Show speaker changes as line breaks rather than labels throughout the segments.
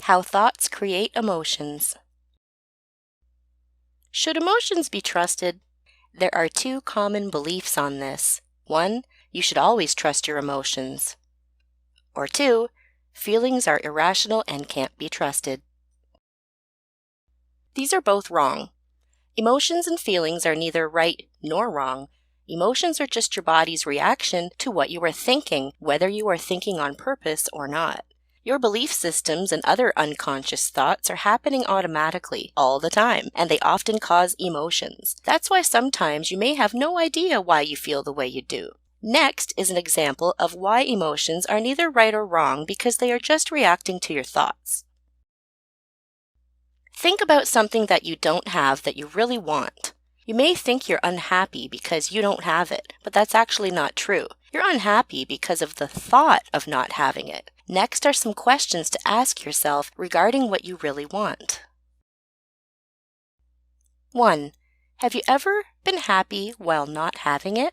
How thoughts create emotions. Should emotions be trusted? There are two common beliefs on this. 1. You should always trust your emotions. Or 2. Feelings are irrational and can't be trusted. These are both wrong. Emotions and feelings are neither right nor wrong. Emotions are just your body's reaction to what you are thinking, whether you are thinking on purpose or not. Your belief systems and other unconscious thoughts are happening automatically all the time, and they often cause emotions. That's why sometimes you may have no idea why you feel the way you do. Next is an example of why emotions are neither right or wrong because they are just reacting to your thoughts. Think about something that you don't have that you really want. You may think you're unhappy because you don't have it, but that's actually not true. You're unhappy because of the thought of not having it. Next are some questions to ask yourself regarding what you really want. 1. Have you ever been happy while not having it?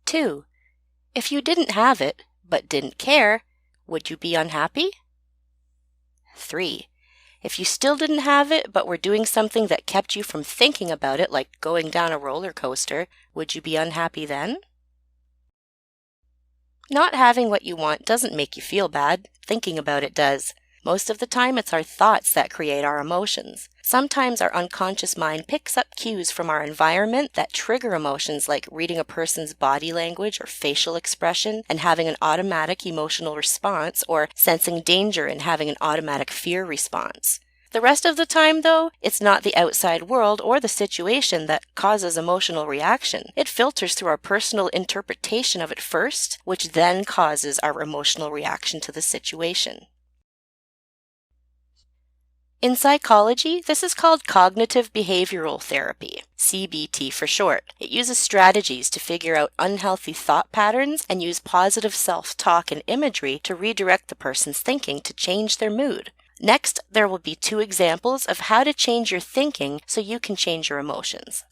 2. If you didn't have it, but didn't care, would you be unhappy? 3. If you still didn't have it, but were doing something that kept you from thinking about it, like going down a roller coaster, would you be unhappy then? Not having what you want doesn't make you feel bad. Thinking about it does. Most of the time, it's our thoughts that create our emotions. Sometimes our unconscious mind picks up cues from our environment that trigger emotions like reading a person's body language or facial expression and having an automatic emotional response, or sensing danger and having an automatic fear response. The rest of the time, though, it's not the outside world or the situation that causes emotional reaction. It filters through our personal interpretation of it first, which then causes our emotional reaction to the situation. In psychology, this is called cognitive behavioral therapy, CBT for short. It uses strategies to figure out unhealthy thought patterns and use positive self-talk and imagery to redirect the person's thinking to change their mood. Next, there will be 2 examples of how to change your thinking so you can change your emotions.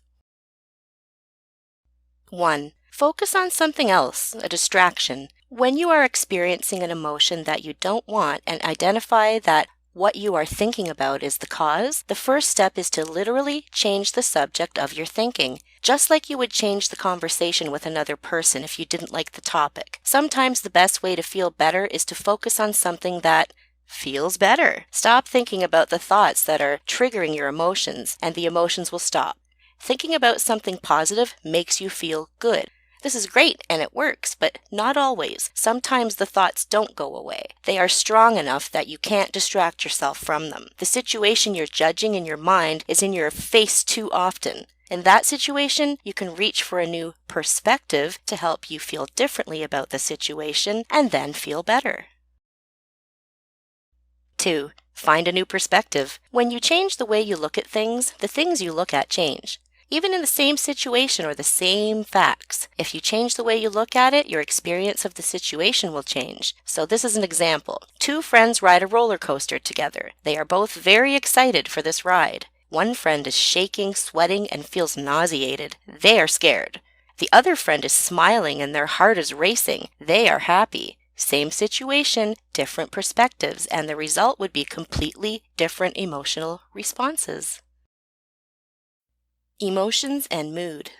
1. Focus on something else, a distraction. When you are experiencing an emotion that you don't want and identify that what you are thinking about is the cause, the first step is to literally change the subject of your thinking, just like you would change the conversation with another person if you didn't like the topic. Sometimes the best way to feel better is to focus on something that feels better. Stop thinking about the thoughts that are triggering your emotions, and the emotions will stop. Thinking about something positive makes you feel good. This is great and it works, but not always. Sometimes the thoughts don't go away. They are strong enough that you can't distract yourself from them. The situation you're judging in your mind is in your face too often. In that situation, you can reach for a new perspective to help you feel differently about the situation and then feel better. 2. Find a new perspective. When you change the way you look at things, the things you look at change. Even in the same situation or the same facts, if you change the way you look at it, your experience of the situation will change. So this is an example. 2 friends ride a roller coaster together. They are both very excited for this ride. One friend is shaking, sweating, and feels nauseated. They are scared. The other friend is smiling and their heart is racing. They are happy. Same situation, different perspectives, and the result would be completely different emotional responses. Emotions and mood.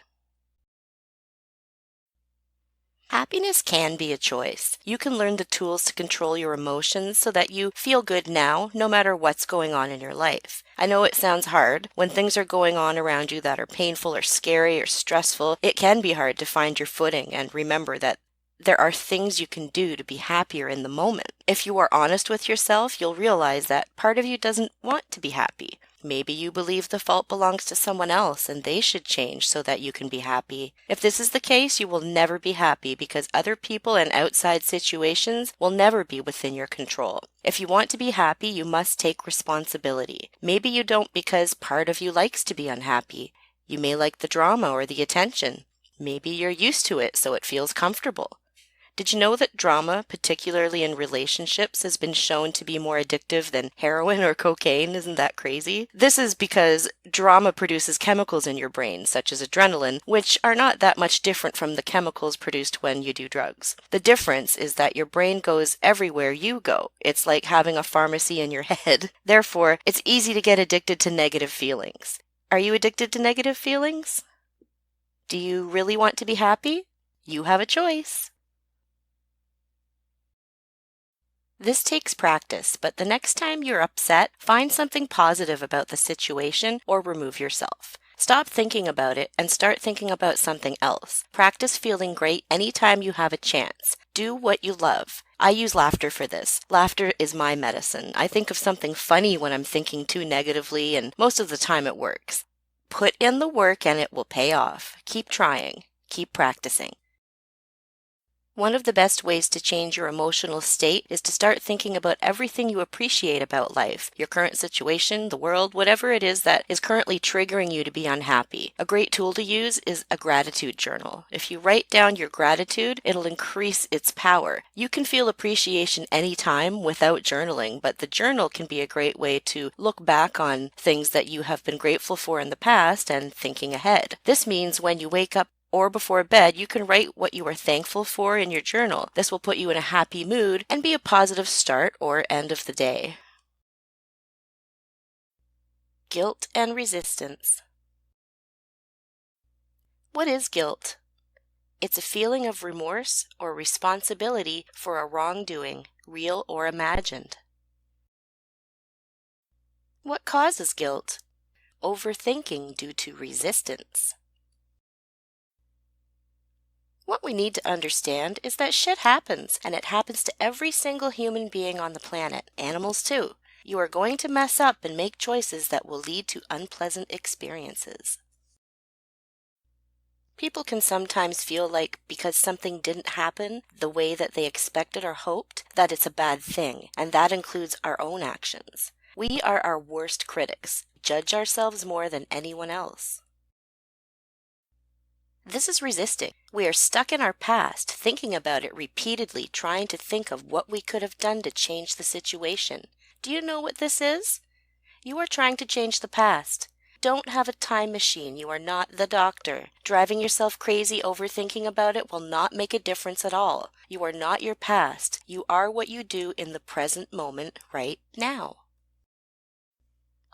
Happiness can be a choice. You can learn the tools to control your emotions so that you feel good now, no matter what's going on in your life. I know it sounds hard. When things are going on around you that are painful or scary or stressful, it can be hard to find your footing and remember that there are things you can do to be happier in the moment. If you are honest with yourself, you'll realize that part of you doesn't want to be happy. Maybe you believe the fault belongs to someone else and they should change so that you can be happy. If this is the case, you will never be happy because other people and outside situations will never be within your control. If you want to be happy, you must take responsibility. Maybe you don't because part of you likes to be unhappy. You may like the drama or the attention. Maybe you're used to it, so it feels comfortable. Did you know that drama, particularly in relationships, has been shown to be more addictive than heroin or cocaine? Isn't that crazy? This is because drama produces chemicals in your brain, such as adrenaline, which are not that much different from the chemicals produced when you do drugs. The difference is that your brain goes everywhere you go. It's like having a pharmacy in your head. Therefore, it's easy to get addicted to negative feelings. Are you addicted to negative feelings? Do you really want to be happy? You have a choice. This takes practice, but the next time you're upset, find something positive about the situation or remove yourself. Stop thinking about it and start thinking about something else. Practice feeling great anytime you have a chance. Do what you love. I use laughter for this. Laughter is my medicine. I think of something funny when I'm thinking too negatively, and most of the time it works. Put in the work and it will pay off. Keep trying. Keep practicing. One of the best ways to change your emotional state is to start thinking about everything you appreciate about life, your current situation, the world, whatever it is that is currently triggering you to be unhappy. A great tool to use is a gratitude journal. If you write down your gratitude, it'll increase its power. You can feel appreciation anytime without journaling, but the journal can be a great way to look back on things that you have been grateful for in the past and thinking ahead. This means when you wake up or before bed, you can write what you are thankful for in your journal. This will put you in a happy mood and be a positive start or end of the day. Guilt and resistance. What is guilt? It's a feeling of remorse or responsibility for a wrongdoing, real or imagined. What causes guilt? Overthinking due to resistance. What we need to understand is that shit happens, and it happens to every single human being on the planet, animals too. You are going to mess up and make choices that will lead to unpleasant experiences. People can sometimes feel like because something didn't happen the way that they expected or hoped, that it's a bad thing, and that includes our own actions. We are our worst critics, judge ourselves more than anyone else. This is resisting. We are stuck in our past, thinking about it repeatedly, trying to think of what we could have done to change the situation. Do you know what this is? You are trying to change the past. Don't have a time machine. You are not the doctor. Driving yourself crazy overthinking about it will not make a difference at all. You are not your past. You are what you do in the present moment right now.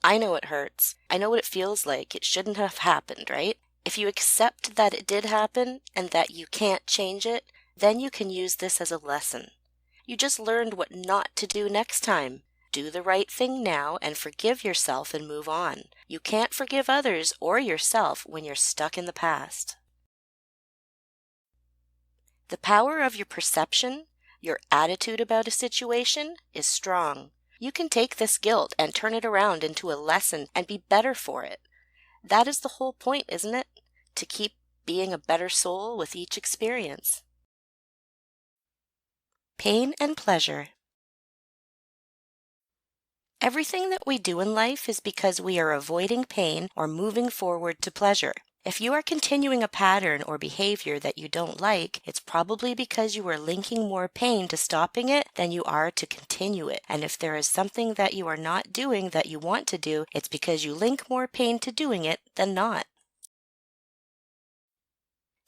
I know it hurts. I know what it feels like. It shouldn't have happened, right? If you accept that it did happen and that you can't change it, then you can use this as a lesson. You just learned what not to do next time. Do the right thing now and forgive yourself and move on. You can't forgive others or yourself when you're stuck in the past. The power of your perception, your attitude about a situation, is strong. You can take this guilt and turn it around into a lesson and be better for it. That is the whole point, isn't it? To keep being a better soul with each experience. Pain and pleasure. Everything that we do in life is because we are avoiding pain or moving forward to pleasure. If you are continuing a pattern or behavior that you don't like, it's probably because you are linking more pain to stopping it than you are to continue it. And if there is something that you are not doing that you want to do, it's because you link more pain to doing it than not.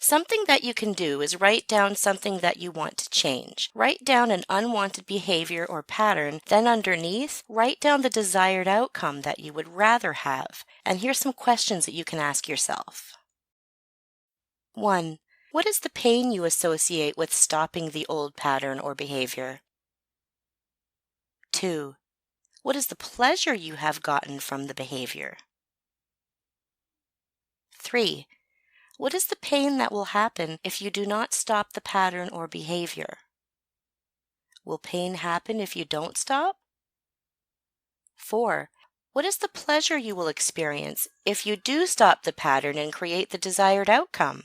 Something that you can do is write down something that you want to change. Write down an unwanted behavior or pattern, then underneath, write down the desired outcome that you would rather have. And here's some questions that you can ask yourself. 1. What is the pain you associate with stopping the old pattern or behavior? 2. What is the pleasure you have gotten from the behavior? 3. What is the pain that will happen if you do not stop the pattern or behavior? Will pain happen if you don't stop? 4. What is the pleasure you will experience if you do stop the pattern and create the desired outcome?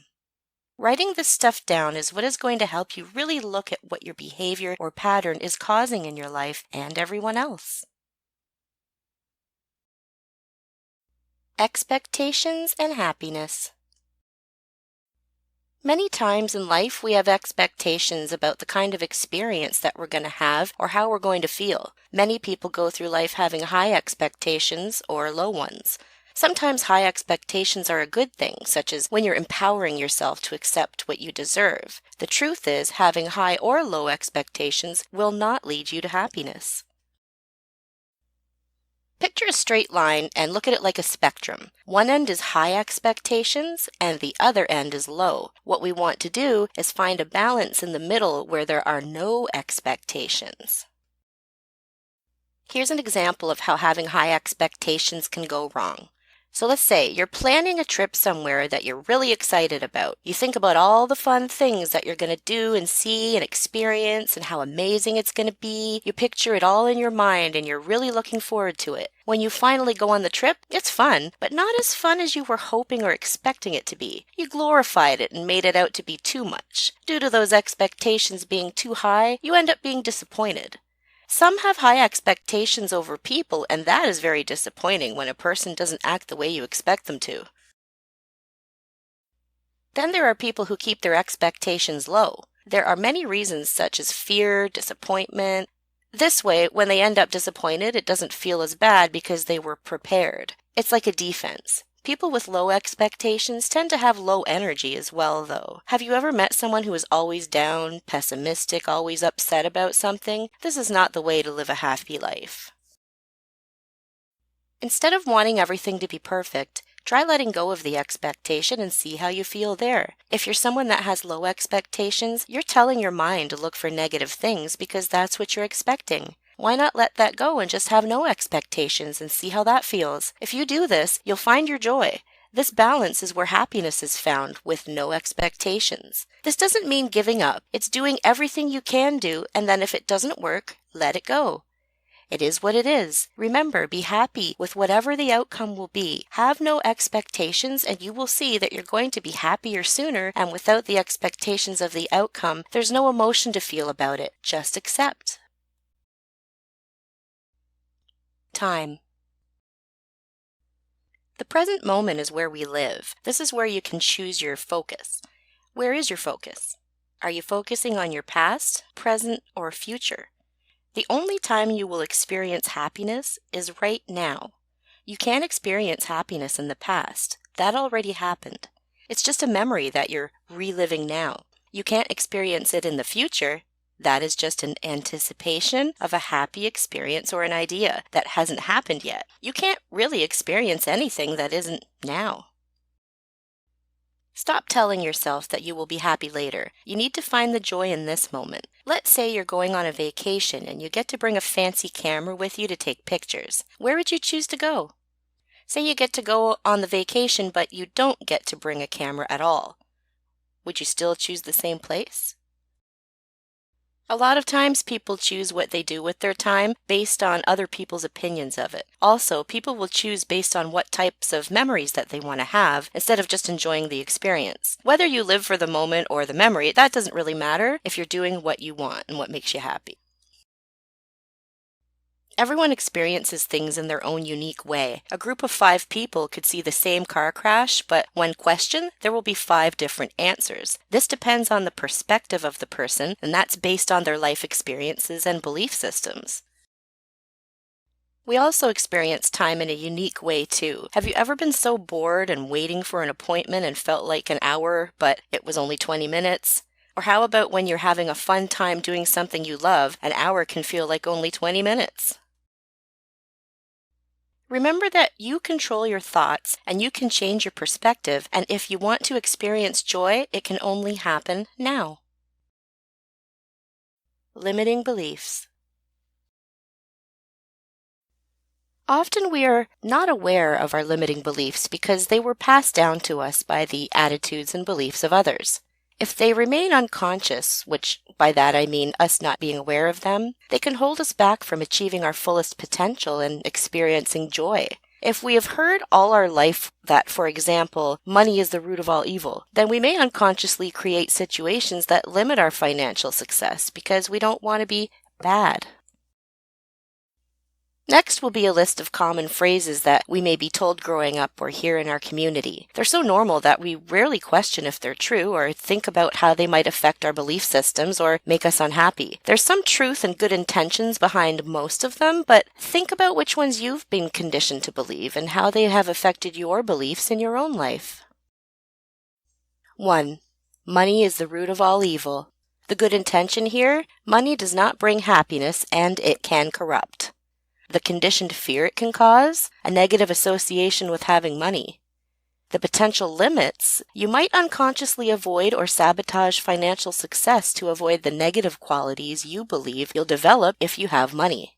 Writing this stuff down is what is going to help you really look at what your behavior or pattern is causing in your life and everyone else. Expectations and happiness. Many times in life, we have expectations about the kind of experience that we're going to have or how we're going to feel. Many people go through life having high expectations or low ones. Sometimes high expectations are a good thing, such as when you're empowering yourself to accept what you deserve. The truth is, having high or low expectations will not lead you to happiness. Picture a straight line and look at it like a spectrum. One end is high expectations and the other end is low. What we want to do is find a balance in the middle where there are no expectations. Here's an example of how having high expectations can go wrong. So let's say you're planning a trip somewhere that you're really excited about. You think about all the fun things that you're going to do and see and experience and how amazing it's going to be. You picture it all in your mind and you're really looking forward to it. When you finally go on the trip, it's fun, but not as fun as you were hoping or expecting it to be. You glorified it and made it out to be too much. Due to those expectations being too high, you end up being disappointed. Some have high expectations over people, and that is very disappointing when a person doesn't act the way you expect them to. Then there are people who keep their expectations low. There are many reasons such as fear, disappointment. This way, when they end up disappointed, it doesn't feel as bad because they were prepared. It's like a defense. People with low expectations tend to have low energy as well, though. Have you ever met someone who is always down, pessimistic, always upset about something? This is not the way to live a happy life. Instead of wanting everything to be perfect, try letting go of the expectation and see how you feel there. If you're someone that has low expectations, you're telling your mind to look for negative things because that's what you're expecting. Why not let that go and just have no expectations and see how that feels? If you do this, you'll find your joy. This balance is where happiness is found, with no expectations. This doesn't mean giving up. It's doing everything you can do, and then if it doesn't work, let it go. It is what it is. Remember, be happy with whatever the outcome will be. Have no expectations, and you will see that you're going to be happier sooner, and without the expectations of the outcome, there's no emotion to feel about it. Just accept. Time. The present moment is where we live. This is where you can choose your focus. Where is your focus? Are you focusing on your past, present, or future? The only time you will experience happiness is right now. You can't experience happiness in the past. That already happened. It's just a memory that you're reliving now. You can't experience it in the future. That is just an anticipation of a happy experience or an idea that hasn't happened yet. You can't really experience anything that isn't now. Stop telling yourself that you will be happy later. You need to find the joy in this moment. Let's say you're going on a vacation and you get to bring a fancy camera with you to take pictures. Where would you choose to go? Say you get to go on the vacation, but you don't get to bring a camera at all. Would you still choose the same place? A lot of times people choose what they do with their time based on other people's opinions of it. Also, people will choose based on what types of memories that they want to have instead of just enjoying the experience. Whether you live for the moment or the memory, that doesn't really matter if you're doing what you want and what makes you happy. Everyone experiences things in their own unique way. A group of 5 people could see the same car crash, but when questioned, there will be 5 different answers. This depends on the perspective of the person, and that's based on their life experiences and belief systems. We also experience time in a unique way too. Have you ever been so bored and waiting for an appointment and felt like an hour, but it was only 20 minutes? Or how about when you're having a fun time doing something you love, an hour can feel like only 20 minutes? Remember that you control your thoughts and you can change your perspective, and if you want to experience joy, it can only happen now. Limiting beliefs. Often we are not aware of our limiting beliefs because they were passed down to us by the attitudes and beliefs of others. If they remain unconscious, which by that I mean us not being aware of them, they can hold us back from achieving our fullest potential and experiencing joy. If we have heard all our life that, for example, money is the root of all evil, then we may unconsciously create situations that limit our financial success because we don't want to be bad. Next will be a list of common phrases that we may be told growing up or hear in our community. They're so normal that we rarely question if they're true or think about how they might affect our belief systems or make us unhappy. There's some truth and good intentions behind most of them, but think about which ones you've been conditioned to believe and how they have affected your beliefs in your own life. 1. Money is the root of all evil. The good intention here: money does not bring happiness and it can corrupt. The conditioned fear it can cause: a negative association with having money. The potential limits: you might unconsciously avoid or sabotage financial success to avoid the negative qualities you believe you'll develop if you have money.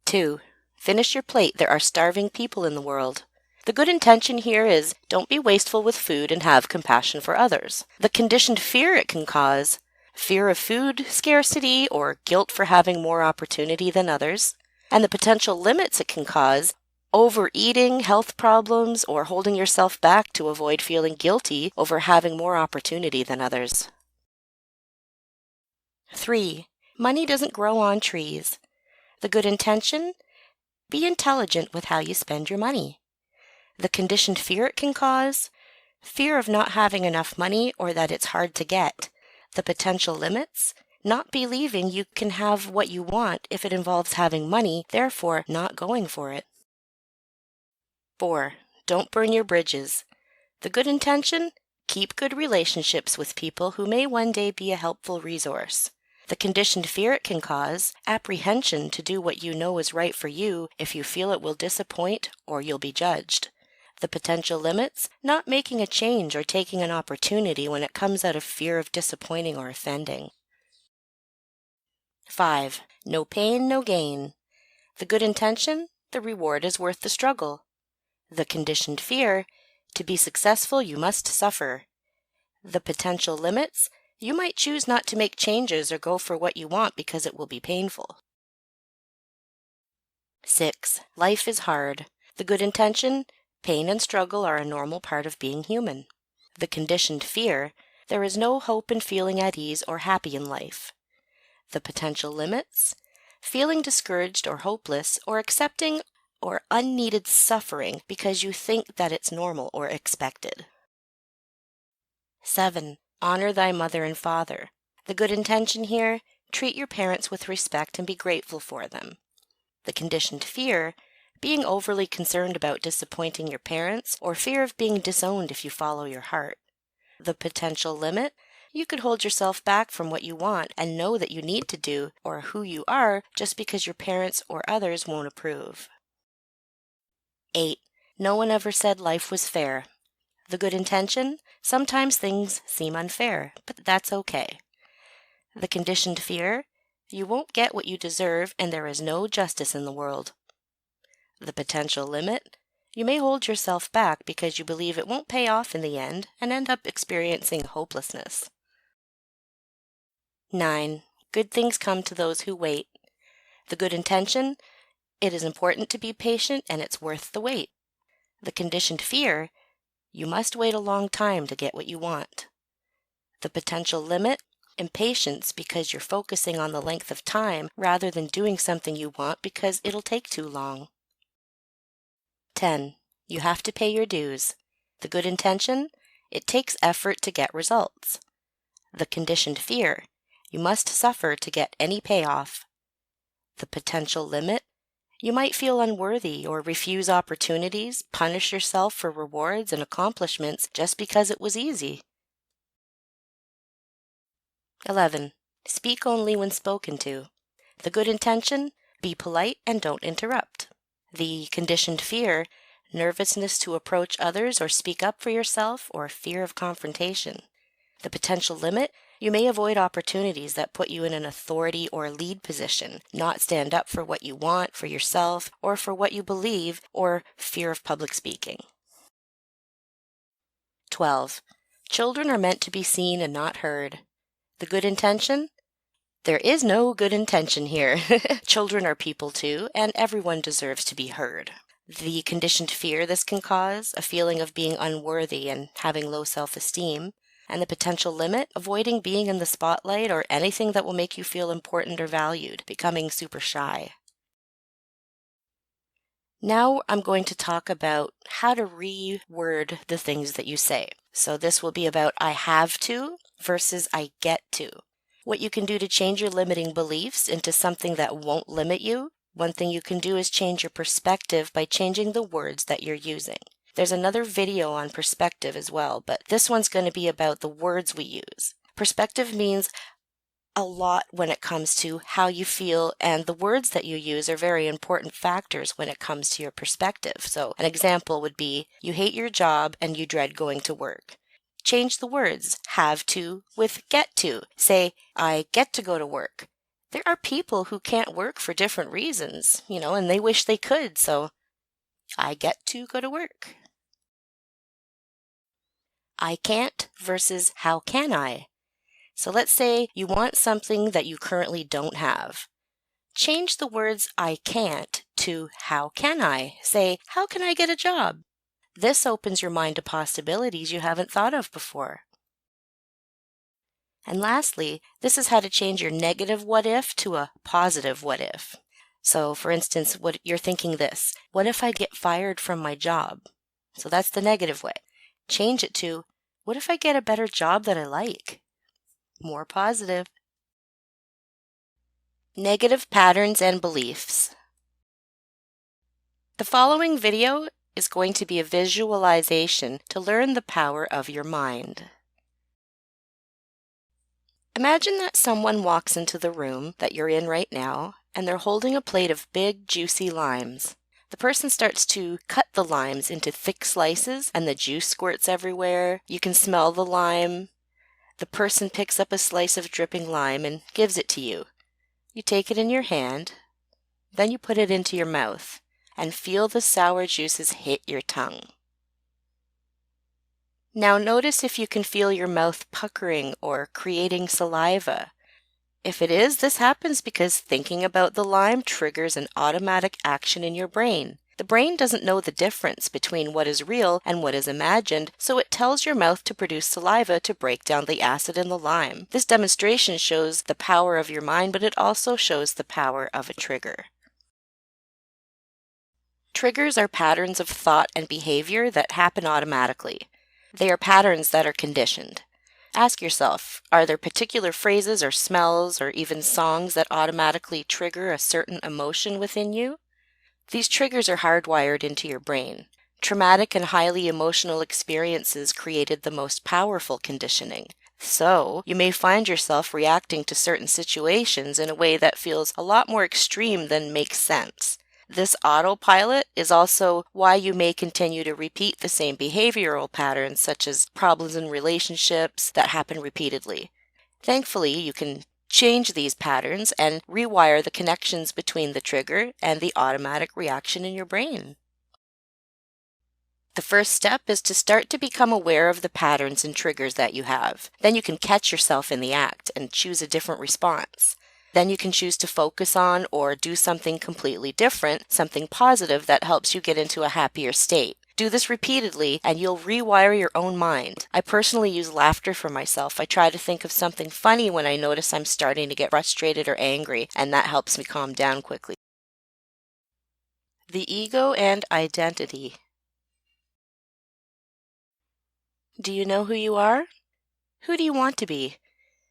2. Finish your plate. There are starving people in the world. The good intention here is: don't be wasteful with food and have compassion for others. The conditioned fear it can cause: fear of food scarcity or guilt for having more opportunity than others. And the potential limits it can cause: overeating, health problems, or holding yourself back to avoid feeling guilty over having more opportunity than others. 3. Money doesn't grow on trees. The good intention: be intelligent with how you spend your money. The conditioned fear it can cause: fear of not having enough money or that it's hard to get. The potential limits: not believing you can have what you want if it involves having money, therefore not going for it. 4. Don't burn your bridges. The good intention: keep good relationships with people who may one day be a helpful resource. The conditioned fear it can cause: apprehension to do what you know is right for you if you feel it will disappoint or you'll be judged. The potential limits: not making a change or taking an opportunity when it comes out of fear of disappointing or offending. 5. No pain, no gain. The good intention: the reward is worth the struggle. The conditioned fear: to be successful you must suffer. The potential limits: you might choose not to make changes or go for what you want because it will be painful. 6. Life is hard. The good intention: pain and struggle are a normal part of being human. The conditioned fear: there is no hope in feeling at ease or happy in life. The potential limits: feeling discouraged or hopeless or accepting or unneeded suffering because you think that it's normal or expected. 7. Honor thy mother and father. The good intention here: treat your parents with respect and be grateful for them. The conditioned fear: being overly concerned about disappointing your parents or fear of being disowned if you follow your heart. The potential limit: you could hold yourself back from what you want and know that you need to do or who you are just because your parents or others won't approve. 8. No one ever said life was fair. The good intention: sometimes things seem unfair, but that's okay. The conditioned fear: you won't get what you deserve and there is no justice in the world. The potential limit: you may hold yourself back because you believe it won't pay off in the end and end up experiencing hopelessness. 9. Good things come to those who wait. The good intention: it is important to be patient and it's worth the wait. The conditioned fear: you must wait a long time to get what you want. The potential limit: impatience because you're focusing on the length of time rather than doing something you want because it'll take too long. 10. You have to pay your dues. The good intention: it takes effort to get results. The conditioned fear: you must suffer to get any payoff. The potential limit: you might feel unworthy or refuse opportunities, punish yourself for rewards and accomplishments just because it was easy. 11. Speak only when spoken to. The good intention: be polite and don't interrupt. The conditioned fear: nervousness to approach others or speak up for yourself or fear of confrontation. The potential limit: you may avoid opportunities that put you in an authority or lead position, not stand up for what you want for yourself or for what you believe, or fear of public speaking. 12. Children are meant to be seen and not heard. The good intention: there is no good intention here. Children are people too, and everyone deserves to be heard. The conditioned fear this can cause: a feeling of being unworthy and having low self-esteem. And the potential limit: avoiding being in the spotlight or anything that will make you feel important or valued, becoming super shy. Now I'm going to talk about how to reword the things that you say. So this will be about I have to versus I get to. What you can do to change your limiting beliefs into something that won't limit you. One thing you can do is change your perspective by changing the words that you're using. There's another video on perspective as well, but this one's going to be about the words we use. Perspective means a lot when it comes to how you feel, and the words that you use are very important factors when it comes to your perspective. So an example would be, you hate your job and you dread going to work. Change the words have to with get to. Say, I get to go to work. There are people who can't work for different reasons, and they wish they could, so I get to go to work. I can't versus how can I? So let's say you want something that you currently don't have. Change the words I can't to how can I? Say, how can I get a job? This opens your mind to possibilities you haven't thought of before. And lastly, this is how to change your negative what if to a positive what if. So for instance, what you're thinking this, what if I get fired from my job? So that's the negative way. Change it to, what if I get a better job that I like? More positive. Negative patterns and beliefs. The following video is going to be a visualization to learn the power of your mind. Imagine that someone walks into the room that you're in right now, and they're holding a plate of big, juicy limes. The person starts to cut the limes into thick slices, and the juice squirts everywhere. You can smell the lime. The person picks up a slice of dripping lime and gives it to you. You take it in your hand, then you put it into your mouth and feel the sour juices hit your tongue. Now notice if you can feel your mouth puckering or creating saliva. If it is, this happens because thinking about the lime triggers an automatic action in your brain. The brain doesn't know the difference between what is real and what is imagined, so it tells your mouth to produce saliva to break down the acid in the lime. This demonstration shows the power of your mind, but it also shows the power of a trigger. Triggers are patterns of thought and behavior that happen automatically. They are patterns that are conditioned. Ask yourself, are there particular phrases or smells or even songs that automatically trigger a certain emotion within you? These triggers are hardwired into your brain. Traumatic and highly emotional experiences created the most powerful conditioning. So, you may find yourself reacting to certain situations in a way that feels a lot more extreme than makes sense. This autopilot is also why you may continue to repeat the same behavioral patterns, such as problems in relationships that happen repeatedly. Thankfully, you can change these patterns and rewire the connections between the trigger and the automatic reaction in your brain. The first step is to start to become aware of the patterns and triggers that you have. Then you can catch yourself in the act and choose a different response. Then you can choose to focus on or do something completely different, something positive that helps you get into a happier state. Do this repeatedly and you'll rewire your own mind. I personally use laughter for myself. I try to think of something funny when I notice I'm starting to get frustrated or angry, and that helps me calm down quickly. The ego and identity. Do you know who you are? Who do you want to be?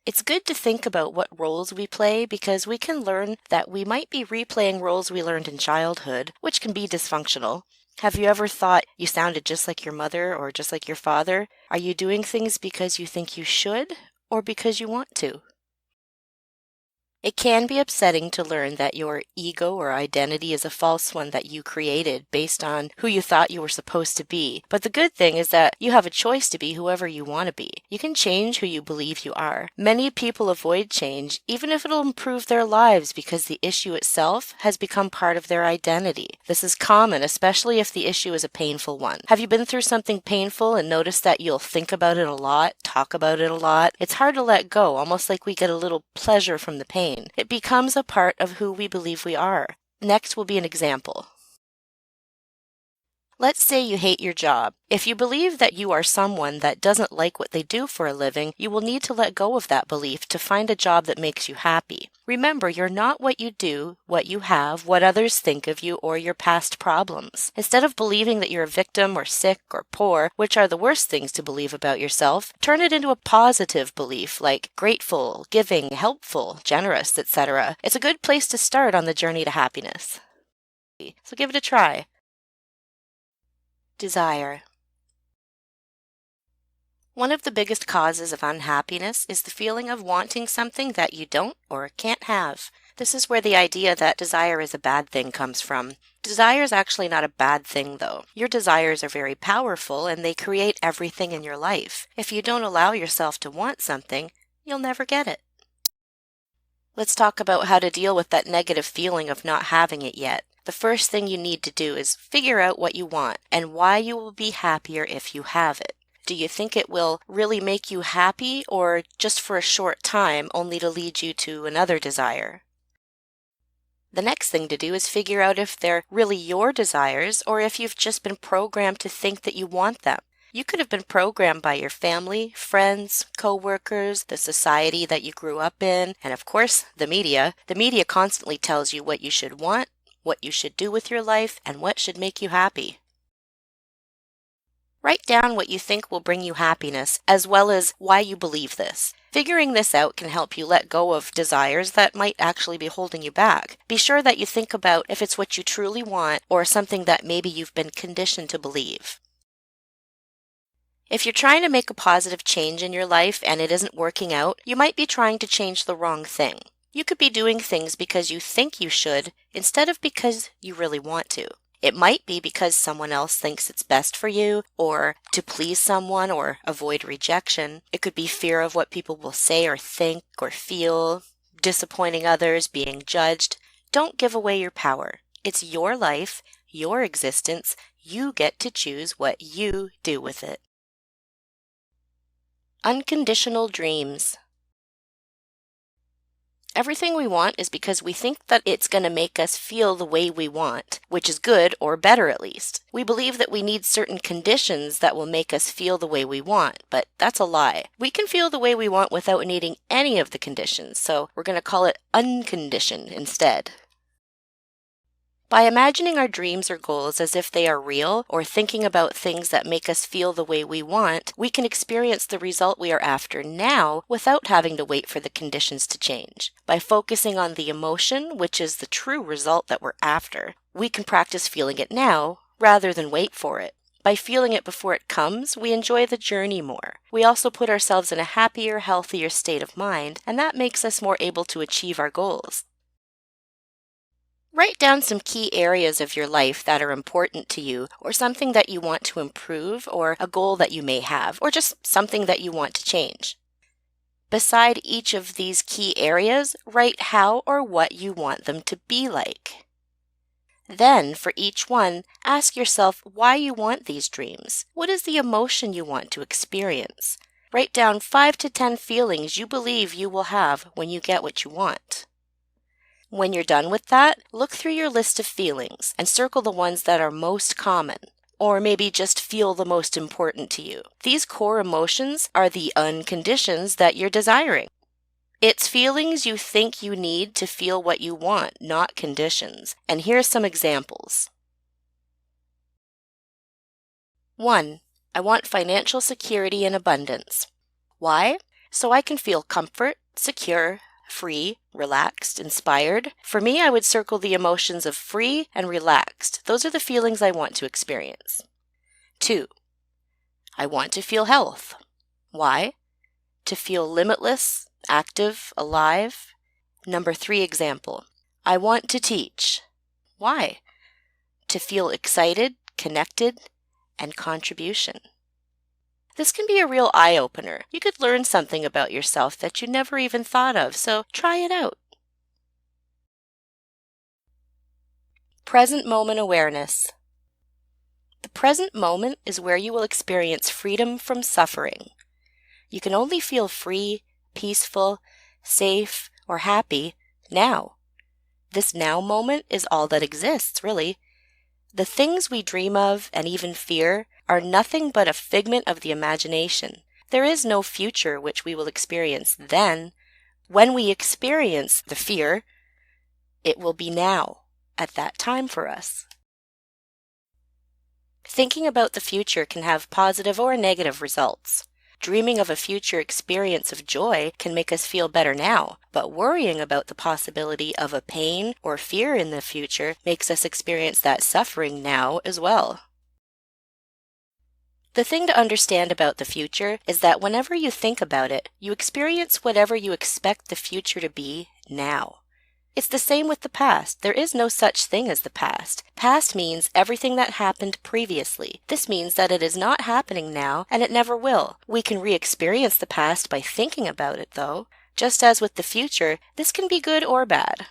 It's good to think about what roles we play because we can learn that we might be replaying roles we learned in childhood, which can be dysfunctional. Have you ever thought you sounded just like your mother or just like your father? Are you doing things because you think you should or because you want to? It can be upsetting to learn that your ego or identity is a false one that you created based on who you thought you were supposed to be. But the good thing is that you have a choice to be whoever you want to be. You can change who you believe you are. Many people avoid change, even if it'll improve their lives, because the issue itself has become part of their identity. This is common, especially if the issue is a painful one. Have you been through something painful and noticed that you'll think about it a lot, talk about it a lot? It's hard to let go, almost like we get a little pleasure from the pain. It becomes a part of who we believe we are. Next will be an example. Let's say you hate your job. If you believe that you are someone that doesn't like what they do for a living, you will need to let go of that belief to find a job that makes you happy. Remember, you're not what you do, what you have, what others think of you, or your past problems. Instead of believing that you're a victim or sick or poor, which are the worst things to believe about yourself, turn it into a positive belief like grateful, giving, helpful, generous, etc. It's a good place to start on the journey to happiness. So give it a try. Desire. One of the biggest causes of unhappiness is the feeling of wanting something that you don't or can't have. This is where the idea that desire is a bad thing comes from. Desire is actually not a bad thing, though. Your desires are very powerful and they create everything in your life. If you don't allow yourself to want something, you'll never get it. Let's talk about how to deal with that negative feeling of not having it yet. The first thing you need to do is figure out what you want and why you will be happier if you have it. Do you think it will really make you happy or just for a short time only to lead you to another desire? The next thing to do is figure out if they're really your desires or if you've just been programmed to think that you want them. You could have been programmed by your family, friends, co-workers, the society that you grew up in, and of course, the media. The media constantly tells you what you should want, what you should do with your life, and what should make you happy. Write down what you think will bring you happiness, as well as why you believe this. Figuring this out can help you let go of desires that might actually be holding you back. Be sure that you think about if it's what you truly want or something that maybe you've been conditioned to believe. If you're trying to make a positive change in your life and it isn't working out, you might be trying to change the wrong thing. You could be doing things because you think you should instead of because you really want to. It might be because someone else thinks it's best for you, or to please someone or avoid rejection. It could be fear of what people will say or think or feel, disappointing others, being judged. Don't give away your power. It's your life, your existence. You get to choose what you do with it. Unconditional dreams. Everything we want is because we think that it's going to make us feel the way we want, which is good or better at least. We believe that we need certain conditions that will make us feel the way we want, but that's a lie. We can feel the way we want without needing any of the conditions, so we're going to call it unconditioned instead. By imagining our dreams or goals as if they are real, or thinking about things that make us feel the way we want, we can experience the result we are after now without having to wait for the conditions to change. By focusing on the emotion, which is the true result that we're after, we can practice feeling it now rather than wait for it. By feeling it before it comes, we enjoy the journey more. We also put ourselves in a happier, healthier state of mind, and that makes us more able to achieve our goals. Write down some key areas of your life that are important to you, or something that you want to improve, or a goal that you may have, or just something that you want to change. Beside each of these key areas, write how or what you want them to be like. Then, for each one, ask yourself why you want these dreams. What is the emotion you want to experience? Write down 5 to 10 feelings you believe you will have when you get what you want. When you're done with that, look through your list of feelings and circle the ones that are most common, or maybe just feel the most important to you. These core emotions are the unconditions that you're desiring. It's feelings you think you need to feel what you want, not conditions. And here's some examples. 1. I want financial security and abundance. Why? So I can feel comfort, secure, free, relaxed, inspired. For me, I would circle the emotions of free and relaxed. Those are the feelings I want to experience. 2. I want to feel health. Why? To feel limitless, active, alive. Number 3 example. I want to teach. Why? To feel excited, connected, and contribution. This can be a real eye-opener. You could learn something about yourself that you never even thought of, so try it out. Present moment awareness. The present moment is where you will experience freedom from suffering. You can only feel free, peaceful, safe, or happy now. This now moment is all that exists, really. The things we dream of and even fear are nothing but a figment of the imagination. There is no future which we will experience then. When we experience the fear, it will be now, at that time for us. Thinking about the future can have positive or negative results. Dreaming of a future experience of joy can make us feel better now, but worrying about the possibility of a pain or fear in the future makes us experience that suffering now as well. The thing to understand about the future is that whenever you think about it, you experience whatever you expect the future to be now. It's the same with the past. There is no such thing as the past. Past means everything that happened previously. This means that it is not happening now, and it never will. We can re-experience the past by thinking about it, though. Just as with the future, this can be good or bad.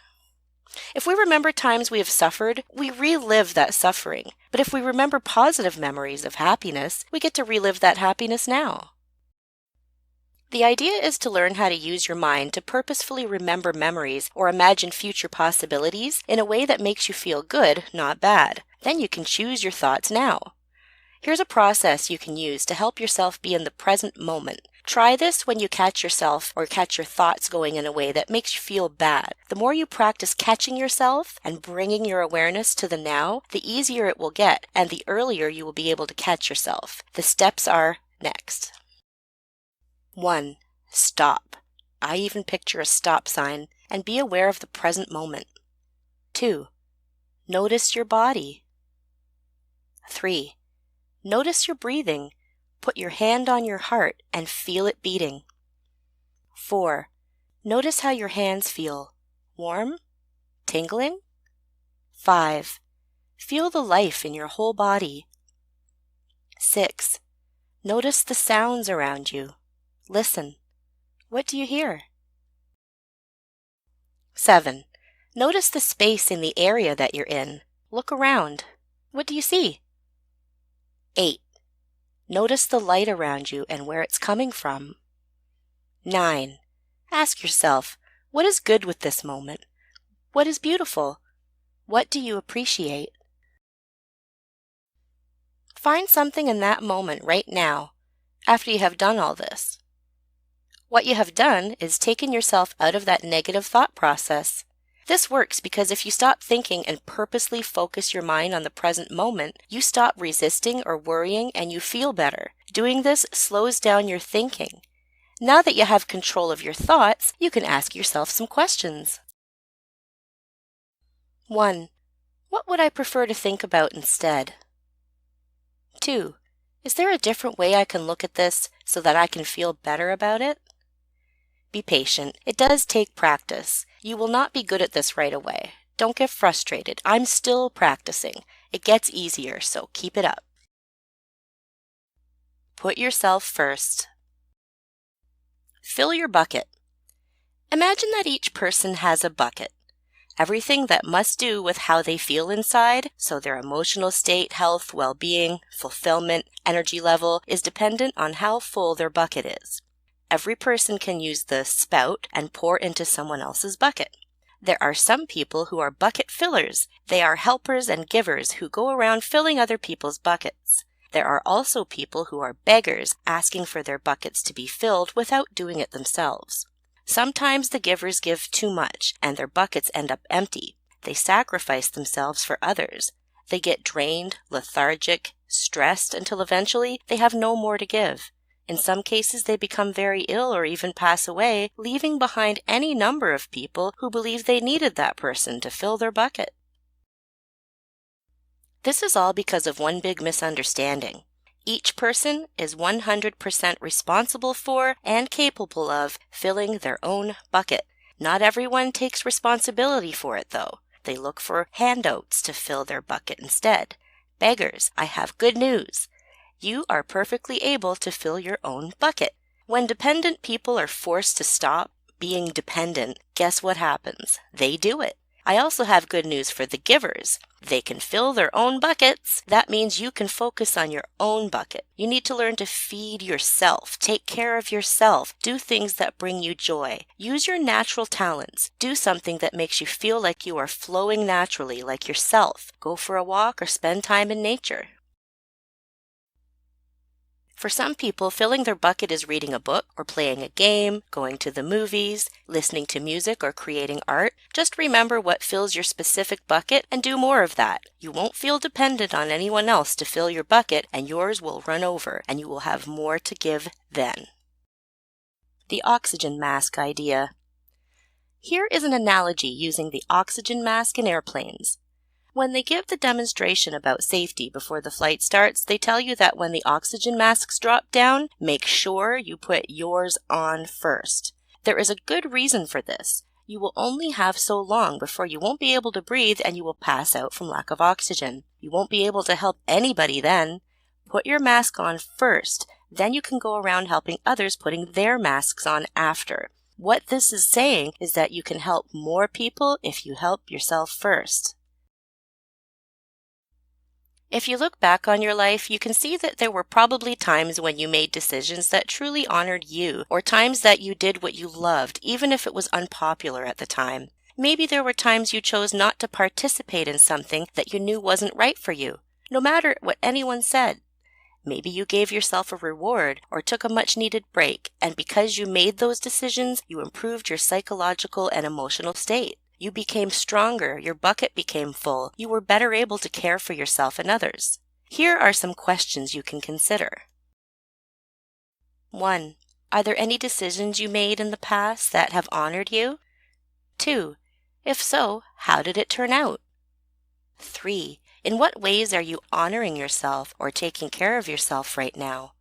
If we remember times we have suffered, we relive that suffering. But if we remember positive memories of happiness, we get to relive that happiness now. The idea is to learn how to use your mind to purposefully remember memories or imagine future possibilities in a way that makes you feel good, not bad. Then you can choose your thoughts now. Here's a process you can use to help yourself be in the present moment. Try this when you catch yourself or catch your thoughts going in a way that makes you feel bad. The more you practice catching yourself and bringing your awareness to the now, the easier it will get and the earlier you will be able to catch yourself. The steps are next. 1. Stop. I even picture a stop sign and be aware of the present moment. 2. Notice your body. 3. Notice your breathing. Put your hand on your heart and feel it beating. 4. Notice how your hands feel. Warm? Tingling? 5. Feel the life in your whole body. 6. Notice the sounds around you. Listen. What do you hear? 7. Notice the space in the area that you're in. Look around. What do you see? 8. Notice the light around you and where it's coming from. 9. Ask yourself, what is good with this moment? What is beautiful? What do you appreciate? Find something in that moment right now, after you have done all this. What you have done is taken yourself out of that negative thought process. This works because if you stop thinking and purposely focus your mind on the present moment, you stop resisting or worrying and you feel better. Doing this slows down your thinking. Now that you have control of your thoughts, you can ask yourself some questions. 1. What would I prefer to think about instead? 2. Is there a different way I can look at this so that I can feel better about it? Be patient. It does take practice. You will not be good at this right away. Don't get frustrated. I'm still practicing. It gets easier, so keep it up. Put yourself first. Fill your bucket. Imagine that each person has a bucket. Everything that must do with how they feel inside, so their emotional state, health, well-being, fulfillment, energy level, is dependent on how full their bucket is. Every person can use the spout and pour into someone else's bucket. There are some people who are bucket fillers. They are helpers and givers who go around filling other people's buckets. There are also people who are beggars, asking for their buckets to be filled without doing it themselves. Sometimes the givers give too much, and their buckets end up empty. They sacrifice themselves for others. They get drained, lethargic, stressed until eventually they have no more to give. In some cases, they become very ill or even pass away, leaving behind any number of people who believe they needed that person to fill their bucket. This is all because of one big misunderstanding. Each person is 100% responsible for and capable of filling their own bucket. Not everyone takes responsibility for it, though. They look for handouts to fill their bucket instead. Beggars, I have good news. You are perfectly able to fill your own bucket. When dependent people are forced to stop being dependent, guess what happens? They do it. I also have good news for the givers. They can fill their own buckets. That means you can focus on your own bucket. You need to learn to feed yourself, take care of yourself, do things that bring you joy. Use your natural talents. Do something that makes you feel like you are flowing naturally, like yourself. Go for a walk or spend time in nature. For some people, filling their bucket is reading a book or playing a game, going to the movies, listening to music, or creating art. Just remember what fills your specific bucket and do more of that. You won't feel dependent on anyone else to fill your bucket, and yours will run over, and you will have more to give then. The oxygen mask idea. Here is an analogy using the oxygen mask in airplanes. When they give the demonstration about safety before the flight starts, they tell you that when the oxygen masks drop down, make sure you put yours on first. There is a good reason for this. You will only have so long before you won't be able to breathe and you will pass out from lack of oxygen. You won't be able to help anybody then. Put your mask on first, then you can go around helping others putting their masks on after. What this is saying is that you can help more people if you help yourself first. If you look back on your life, you can see that there were probably times when you made decisions that truly honored you, or times that you did what you loved, even if it was unpopular at the time. Maybe there were times you chose not to participate in something that you knew wasn't right for you, no matter what anyone said. Maybe you gave yourself a reward or took a much-needed break, and because you made those decisions, you improved your psychological and emotional state. You became stronger, your bucket became full, you were better able to care for yourself and others. Here are some questions you can consider. 1. Are there any decisions you made in the past that have honored you? 2. If so, how did it turn out? 3. In what ways are you honoring yourself or taking care of yourself right now?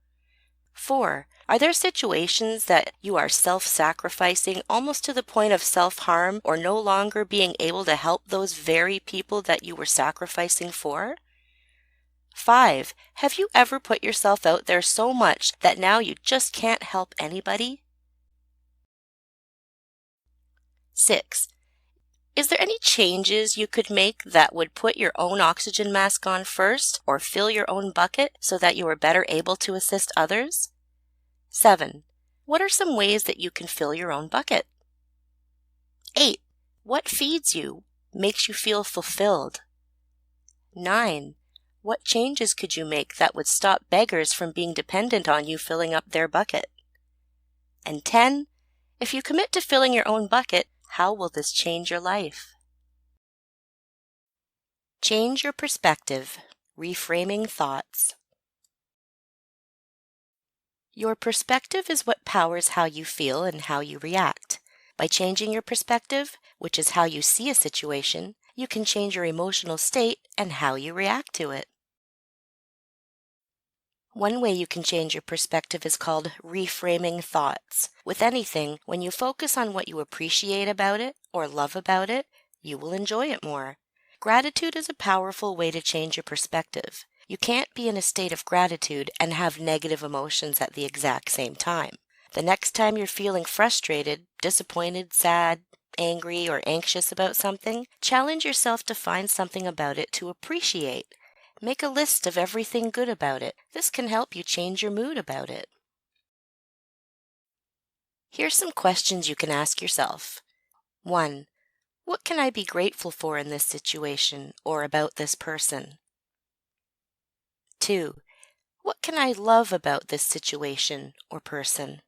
4. Are there situations that you are self-sacrificing almost to the point of self-harm or no longer being able to help those very people that you were sacrificing for? 5. Have you ever put yourself out there so much that now you just can't help anybody? 6. Is there any changes you could make that would put your own oxygen mask on first or fill your own bucket so that you are better able to assist others? 7. What are some ways that you can fill your own bucket? 8. What feeds you, makes you feel fulfilled? 9. What changes could you make that would stop beggars from being dependent on you filling up their bucket? And 10. If you commit to filling your own bucket, how will this change your life? Change your perspective. Reframing thoughts. Your perspective is what powers how you feel and how you react. By changing your perspective, which is how you see a situation, you can change your emotional state and how you react to it. One way you can change your perspective is called reframing thoughts. With anything, when you focus on what you appreciate about it or love about it, you will enjoy it more. Gratitude is a powerful way to change your perspective. You can't be in a state of gratitude and have negative emotions at the exact same time. The next time you're feeling frustrated, disappointed, sad, angry, or anxious about something, challenge yourself to find something about it to appreciate. Make a list of everything good about it. This can help you change your mood about it. Here's some questions you can ask yourself. 1. What can I be grateful for in this situation or about this person? 2. What can I love about this situation or person?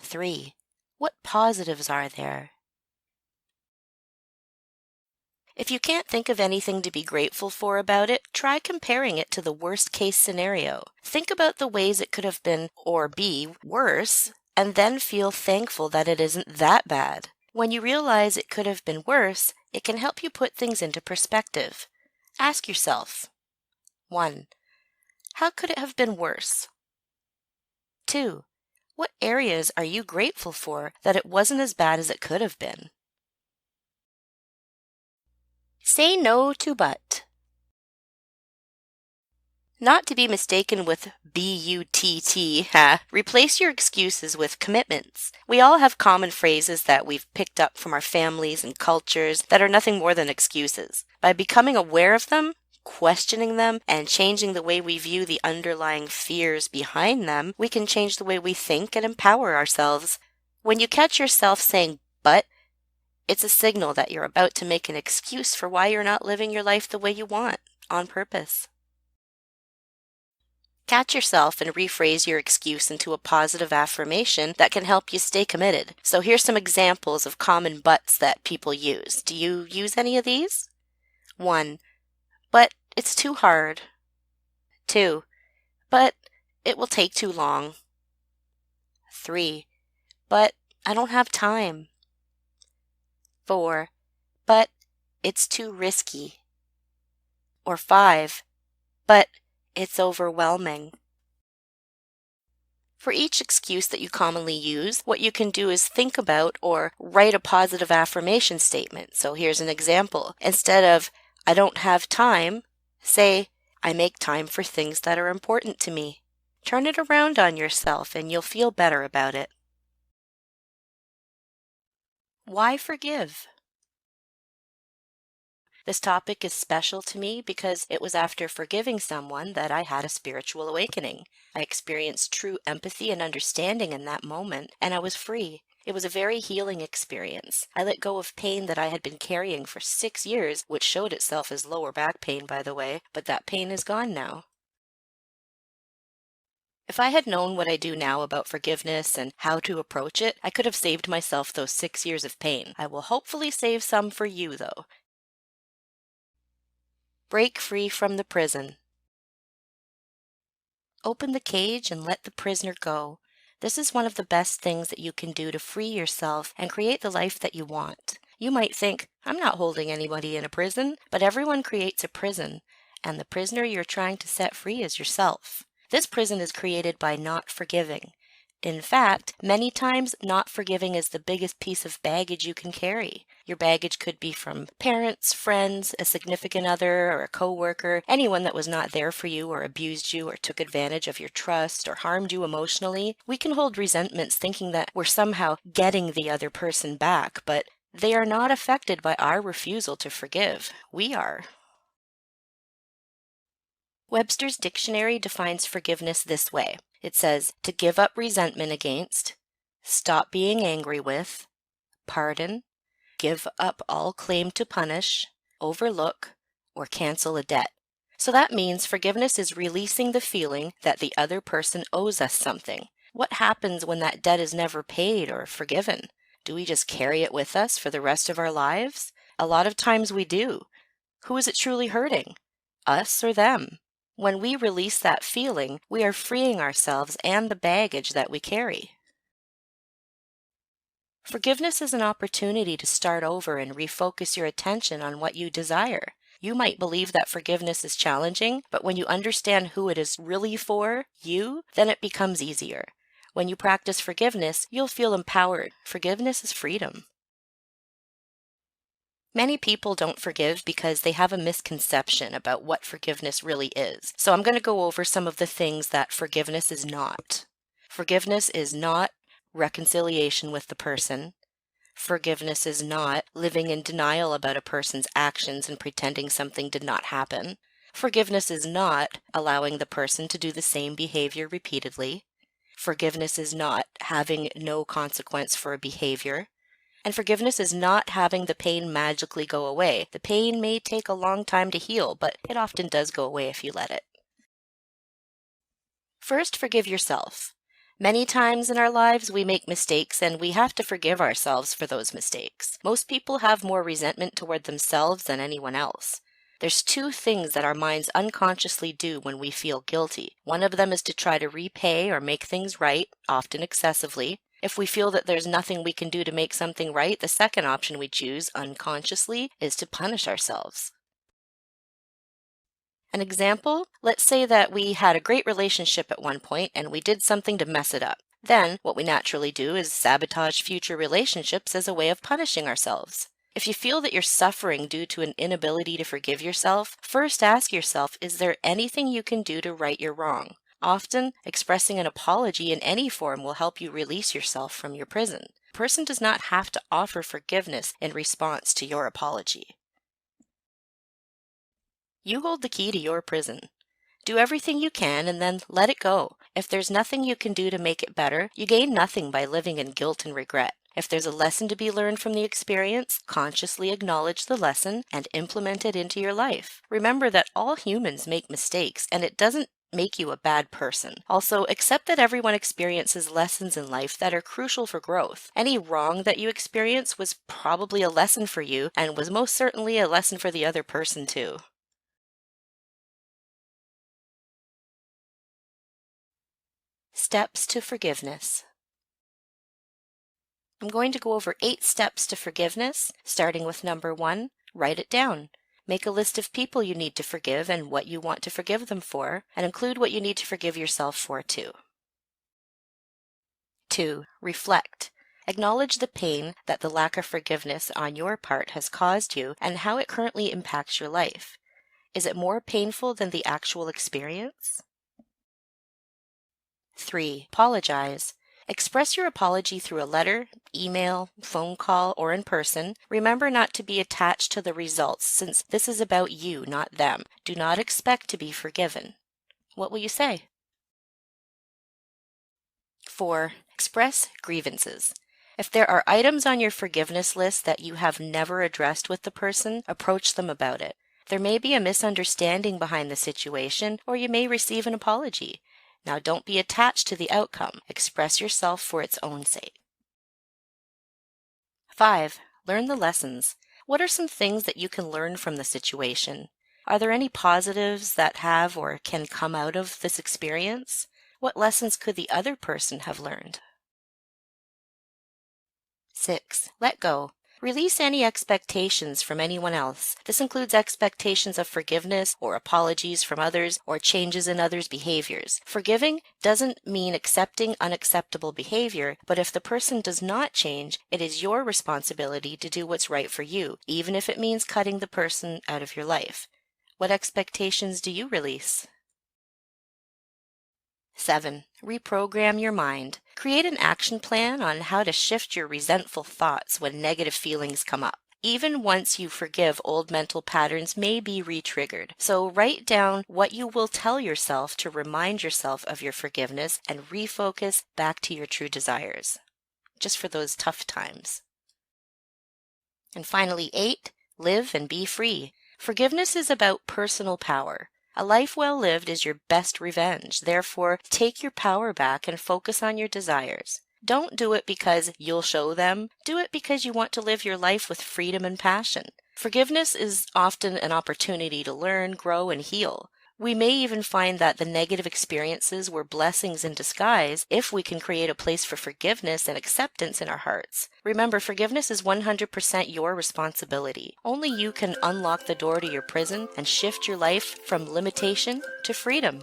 3. What positives are there? If you can't think of anything to be grateful for about it, try comparing it to the worst-case scenario. Think about the ways it could have been or be worse, and then feel thankful that it isn't that bad. When you realize it could have been worse, it can help you put things into perspective. Ask yourself, 1. How could it have been worse? 2. What areas are you grateful for that it wasn't as bad as it could have been? Say no to but. Not to be mistaken with BUTT, ha. Replace your excuses with commitments. We all have common phrases that we've picked up from our families and cultures that are nothing more than excuses. By becoming aware of them, questioning them, and changing the way we view the underlying fears behind them, we can change the way we think and empower ourselves. When you catch yourself saying, but, it's a signal that you're about to make an excuse for why you're not living your life the way you want, on purpose. Catch yourself and rephrase your excuse into a positive affirmation that can help you stay committed. So here's some examples of common buts that people use. Do you use any of these? 1. But it's too hard. 2. But it will take too long. 3. But I don't have time. 4. But it's too risky. Or 5. But it's overwhelming. For each excuse that you commonly use, what you can do is think about or write a positive affirmation statement. So here's an example. Instead of, I don't have time, say, I make time for things that are important to me. Turn it around on yourself and you'll feel better about it. Why forgive? This topic is special to me because it was after forgiving someone that I had a spiritual awakening. I experienced true empathy and understanding in that moment, and I was free. It was a very healing experience. I let go of pain that I had been carrying for 6 years, which showed itself as lower back pain, by the way, but that pain is gone now. If I had known what I do now about forgiveness and how to approach it, I could have saved myself those 6 years of pain. I will hopefully save some for you, though. Break free from the prison. Open the cage and let the prisoner go. This is one of the best things that you can do to free yourself and create the life that you want. You might think, I'm not holding anybody in a prison, but everyone creates a prison, and the prisoner you're trying to set free is yourself. This prison is created by not forgiving. In fact, many times not forgiving is the biggest piece of baggage you can carry. Your baggage could be from parents, friends, a significant other, or a coworker, anyone that was not there for you or abused you or took advantage of your trust or harmed you emotionally. We can hold resentments thinking that we're somehow getting the other person back, but they are not affected by our refusal to forgive. We are. Webster's dictionary defines forgiveness this way. It says, to give up resentment against, stop being angry with, pardon, give up all claim to punish, overlook, or cancel a debt. So that means forgiveness is releasing the feeling that the other person owes us something. What happens when that debt is never paid or forgiven? Do we just carry it with us for the rest of our lives? A lot of times we do. Who is it truly hurting? Us or them? When we release that feeling, we are freeing ourselves and the baggage that we carry. Forgiveness is an opportunity to start over and refocus your attention on what you desire. You might believe that forgiveness is challenging, but when you understand who it is really for, you, then it becomes easier. When you practice forgiveness, you'll feel empowered. Forgiveness is freedom. Many people don't forgive because they have a misconception about what forgiveness really is. So I'm going to go over some of the things that forgiveness is not. Forgiveness is not reconciliation with the person. Forgiveness is not living in denial about a person's actions and pretending something did not happen. Forgiveness is not allowing the person to do the same behavior repeatedly. Forgiveness is not having no consequence for a behavior. And forgiveness is not having the pain magically go away. The pain may take a long time to heal, but it often does go away if you let it. First, forgive yourself. Many times in our lives, we make mistakes and we have to forgive ourselves for those mistakes. Most people have more resentment toward themselves than anyone else. There's 2 things that our minds unconsciously do when we feel guilty. One of them is to try to repay or make things right, often excessively. If we feel that there's nothing we can do to make something right, the second option we choose, unconsciously, is to punish ourselves. An example, let's say that we had a great relationship at one point and we did something to mess it up. Then, what we naturally do is sabotage future relationships as a way of punishing ourselves. If you feel that you're suffering due to an inability to forgive yourself, first ask yourself, is there anything you can do to right your wrong? Often, expressing an apology in any form will help you release yourself from your prison. A person does not have to offer forgiveness in response to your apology. You hold the key to your prison. Do everything you can and then let it go. If there's nothing you can do to make it better, you gain nothing by living in guilt and regret. If there's a lesson to be learned from the experience, consciously acknowledge the lesson and implement it into your life. Remember that all humans make mistakes, and it doesn't make you a bad person. Also, accept that everyone experiences lessons in life that are crucial for growth. Any wrong that you experience was probably a lesson for you and was most certainly a lesson for the other person too. Steps to forgiveness. I'm going to go over 8 steps to forgiveness, starting with number 1, write it down. Make a list of people you need to forgive and what you want to forgive them for, and include what you need to forgive yourself for too. 2, reflect. Acknowledge the pain that the lack of forgiveness on your part has caused you and how it currently impacts your life. Is it more painful than the actual experience? 3, apologize. Express your apology through a letter, email, phone call, or in person. Remember not to be attached to the results, since this is about you, not them. Do not expect to be forgiven. What will you say? 4, express grievances. If there are items on your forgiveness list that you have never addressed with the person, approach them about it. There may be a misunderstanding behind the situation, or you may receive an apology. Now don't be attached to the outcome. Express yourself for its own sake. 5, learn the lessons. What are some things that you can learn from the situation? Are there any positives that have or can come out of this experience? What lessons could the other person have learned? 6, let go. Release any expectations from anyone else. This includes expectations of forgiveness or apologies from others or changes in others' behaviors. Forgiving doesn't mean accepting unacceptable behavior, but if the person does not change, it is your responsibility to do what's right for you, even if it means cutting the person out of your life. What expectations do you release? 7, reprogram your mind. Create an action plan on how to shift your resentful thoughts when negative feelings come up. Even once you forgive, old mental patterns may be re-triggered. So write down what you will tell yourself to remind yourself of your forgiveness and refocus back to your true desires, just for those tough times. And finally, 8, live and be free. Forgiveness is about personal power. A life well lived is your best revenge. Therefore, take your power back and focus on your desires. Don't do it because you'll show them. Do it because you want to live your life with freedom and passion. Forgiveness is often an opportunity to learn, grow, and heal. We may even find that the negative experiences were blessings in disguise if we can create a place for forgiveness and acceptance in our hearts. Remember, forgiveness is 100% your responsibility. Only you can unlock the door to your prison and shift your life from limitation to freedom.